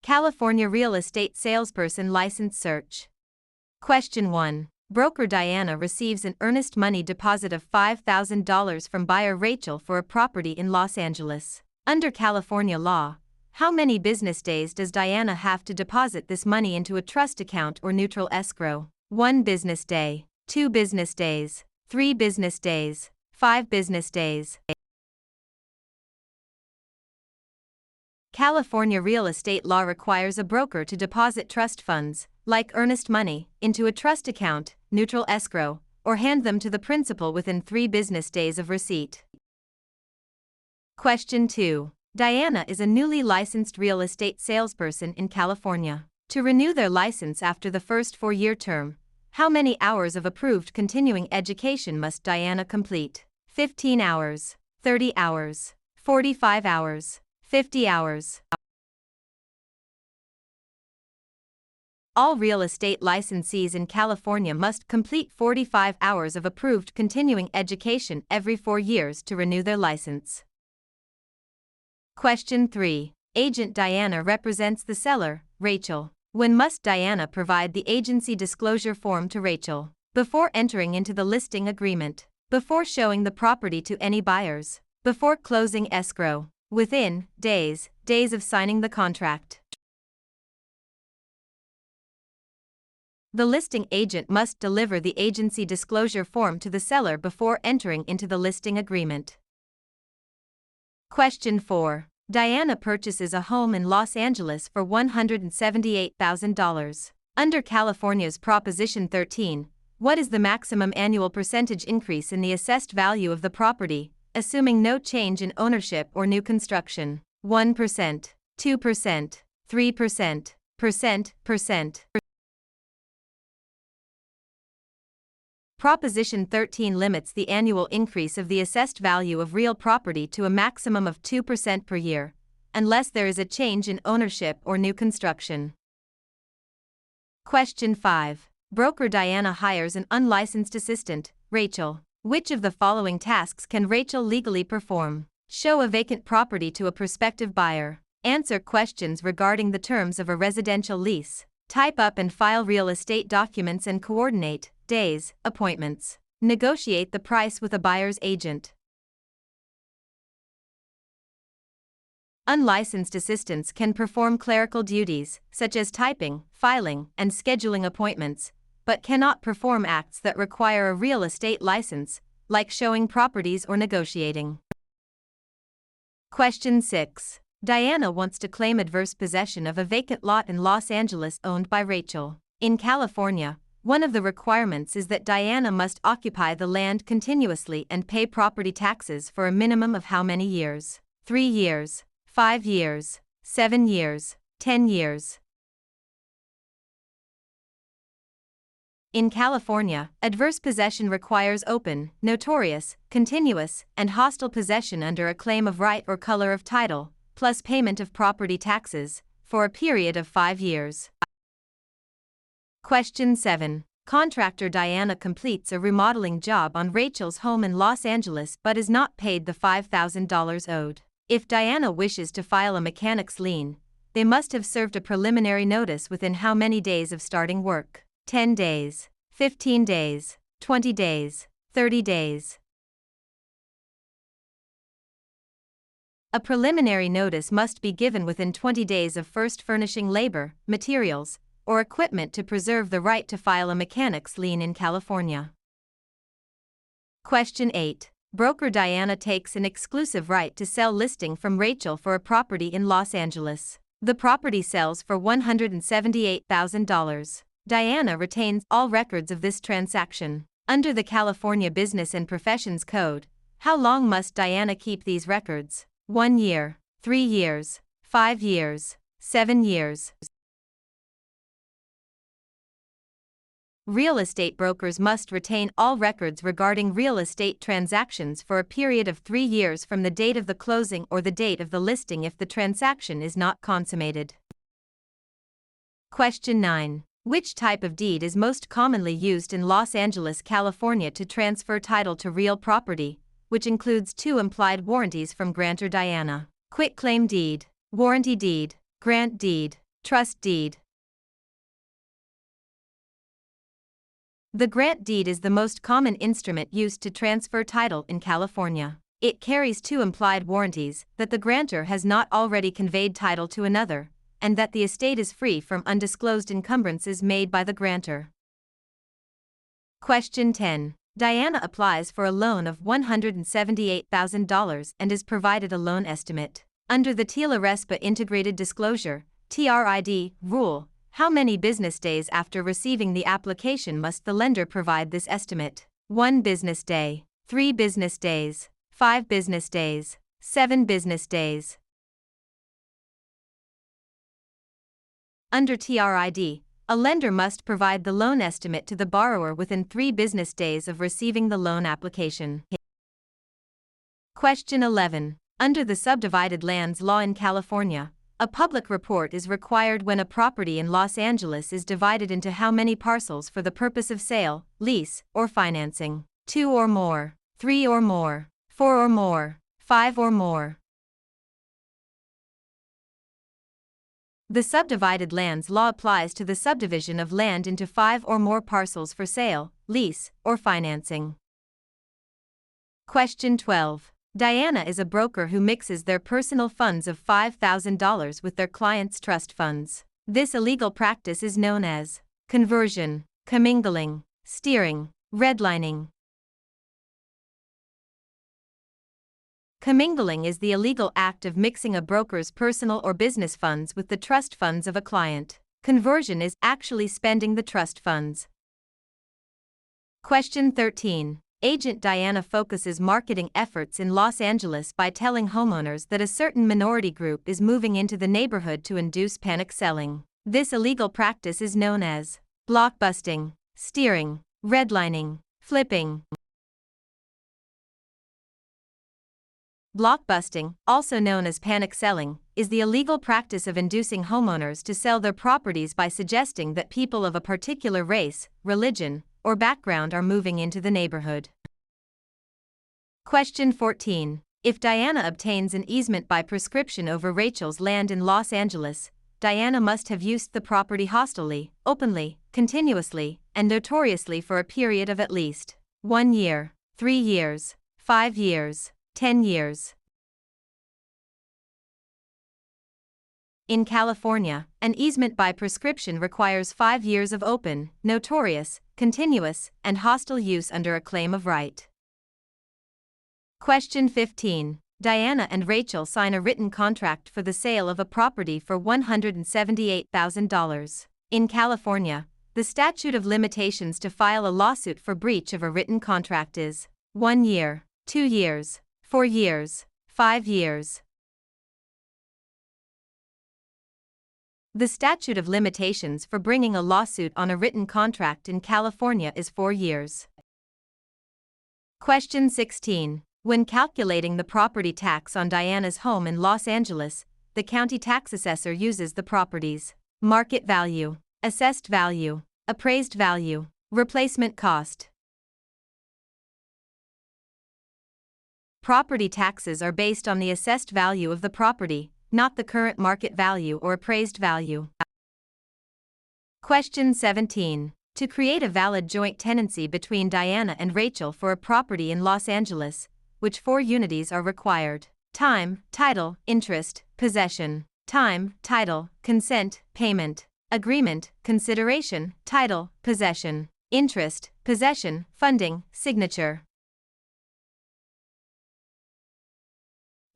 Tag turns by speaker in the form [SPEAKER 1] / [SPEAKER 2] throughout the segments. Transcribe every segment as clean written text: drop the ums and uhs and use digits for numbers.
[SPEAKER 1] California Real Estate Salesperson License Search. Question 1. Broker Diana receives an earnest money deposit of $5,000 from buyer Rachel for a property in Los Angeles. Under California law, how many business days does Diana have to deposit this money into a trust account or neutral escrow? 1 business day, 2 business days, 3 business days, 5 business days. California real estate law requires a broker to deposit trust funds, like earnest money, into a trust account, neutral escrow, or hand them to the principal within 3 business days of receipt. Question 2. Diana is a newly licensed real estate salesperson in California. To renew their license after the first 4-year term, how many hours of approved continuing education must Diana complete? 15 hours, 30 hours, 45 hours, 50 hours. All real estate licensees in California must complete 45 hours of approved continuing education every 4 years to renew their license. Question 3. Agent Diana represents the seller, Rachel. When must Diana provide the agency disclosure form to Rachel? Before entering into the listing agreement, before showing the property to any buyers, before closing escrow, within days of signing the contract. The listing agent must deliver the agency disclosure form to the seller before entering into the listing agreement. Question 4. Diana purchases a home in Los Angeles for $178,000. Under California's Proposition 13, what is the maximum annual percentage increase in the assessed value of the property, assuming no change in ownership or new construction? 1%, 2%, 3%, percent. Proposition 13 limits the annual increase of the assessed value of real property to a maximum of 2% per year, unless there is a change in ownership or new construction. Question 5. Broker Diana hires an unlicensed assistant, Rachel. Which of the following tasks can Rachel legally perform? Show a vacant property to a prospective buyer. Answer questions regarding the terms of a residential lease. Type up and file real estate documents and coordinate days, appointments. Negotiate the price with a buyer's agent. Unlicensed assistants can perform clerical duties, such as typing, filing, and scheduling appointments, but cannot perform acts that require a real estate license, like showing properties or negotiating. Question 6. Diana wants to claim adverse possession of a vacant lot in Los Angeles owned by Rachel. In California, one of the requirements is that Diana must occupy the land continuously and pay property taxes for a minimum of how many years? 3 years, 5 years, 7 years, 10 years. In California, adverse possession requires open, notorious, continuous, and hostile possession under a claim of right or color of title, plus payment of property taxes, for a period of 5 years. Question 7. Contractor Diana completes a remodeling job on Rachel's home in Los Angeles but is not paid the $5,000 owed. If Diana wishes to file a mechanic's lien, they must have served a preliminary notice within how many days of starting work? 10 days, 15 days, 20 days, 30 days. A preliminary notice must be given within 20 days of first furnishing labor, materials, or equipment to preserve the right to file a mechanic's lien in California. Question 8. Broker Diana takes an exclusive right to sell listing from Rachel for a property in Los Angeles. The property sells for $178,000. Diana retains all records of this transaction. Under the California Business and Professions Code, how long must Diana keep these records? 1 year, 3 years, 5 years, 7 years. Real estate brokers must retain all records regarding real estate transactions for a period of 3 years from the date of the closing or the date of the listing if the transaction is not consummated. Question 9. Which type of deed is most commonly used in Los Angeles, California to transfer title to real property, which includes 2 implied warranties from grantor Diana? Quitclaim deed, warranty deed, grant deed. Trust deed. The grant deed is the most common instrument used to transfer title in California. It carries two implied warranties that the grantor has not already conveyed title to another, and that the estate is free from undisclosed encumbrances made by the grantor. Question 10. Diana applies for a loan of $178,000 and is provided a loan estimate. Under the TILA-RESPA Integrated Disclosure (TRID) rule, how many business days after receiving the application must the lender provide this estimate? 1 business day, 3 business days, 5 business days, 7 business days. Under TRID, a lender must provide the loan estimate to the borrower within 3 business days of receiving the loan application. Question 11. Under the subdivided lands law in California, a public report is required when a property in Los Angeles is divided into how many parcels for the purpose of sale, lease, or financing? 2 or more, 3 or more, 4 or more, 5 or more. The subdivided lands law applies to the subdivision of land into 5 or more parcels for sale, lease, or financing. Question 12. Diana is a broker who mixes their personal funds of $5,000 with their clients' trust funds. This illegal practice is known as conversion, commingling, steering, redlining. Commingling is the illegal act of mixing a broker's personal or business funds with the trust funds of a client. Conversion is actually spending the trust funds. Question 13. Agent Diana focuses marketing efforts in Los Angeles by telling homeowners that a certain minority group is moving into the neighborhood to induce panic selling. This illegal practice is known as blockbusting, steering, redlining, flipping. Blockbusting, also known as panic selling, is the illegal practice of inducing homeowners to sell their properties by suggesting that people of a particular race, religion, or background are moving into the neighborhood. Question 14. If Diana obtains an easement by prescription over Rachel's land in Los Angeles, Diana must have used the property hostilely, openly, continuously, and notoriously for a period of at least 1 year, 3 years, 5 years, 10 years. In California, an easement by prescription requires 5 years of open, notorious, continuous, and hostile use under a claim of right. Question 15. Diana and Rachel sign a written contract for the sale of a property for $178,000. In California, the statute of limitations to file a lawsuit for breach of a written contract is 1 year, 2 years, 4 years, 5 years. The statute of limitations for bringing a lawsuit on a written contract in California is 4 years. Question 16. When calculating the property tax on Diana's home in Los Angeles, the county tax assessor uses the property's market value, assessed value, appraised value, replacement cost. Property taxes are based on the assessed value of the property, not the current market value or appraised value. Question 17. To create a valid joint tenancy between Diana and Rachel for a property in Los Angeles, which 4 unities are required? Time, title, interest, possession. Time, title, consent, payment. Agreement, consideration, title, possession. Interest, possession, funding, signature.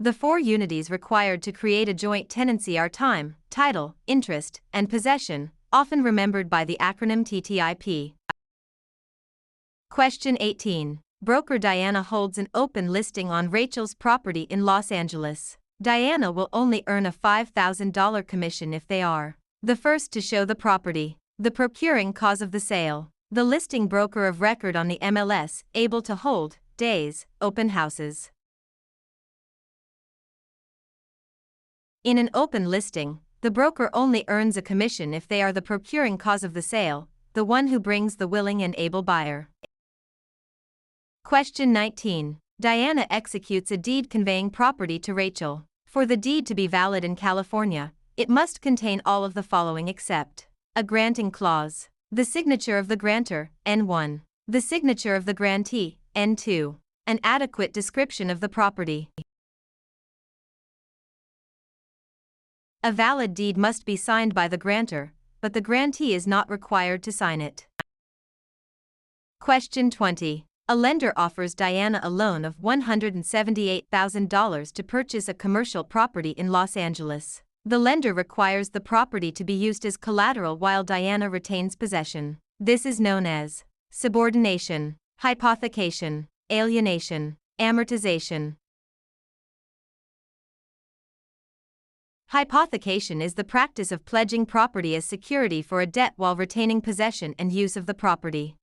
[SPEAKER 1] The 4 unities required to create a joint tenancy are time, title, interest, and possession, often remembered by the acronym TTIP. Question 18. Broker Diana holds an open listing on Rachel's property in Los Angeles. Diana will only earn a $5,000 commission if they are the first to show the property, the procuring cause of the sale, the listing broker of record on the MLS, able to hold days, open houses. In an open listing, the broker only earns a commission if they are the procuring cause of the sale, the one who brings the willing and able buyer. Question 19. Diana executes a deed conveying property to Rachel. For the deed to be valid in California, It must contain all of the following except a granting clause, the signature of the grantor, N1, the signature of the grantee, N2, an adequate description of the property. A valid deed must be signed by the grantor, but the grantee is not required to sign it. Question 20. A lender offers Diana a loan of $178,000 to purchase a commercial property in Los Angeles. The lender requires the property to be used as collateral while Diana retains possession. This is known as subordination, hypothecation, alienation, amortization. Hypothecation is the practice of pledging property as security for a debt while retaining possession and use of the property.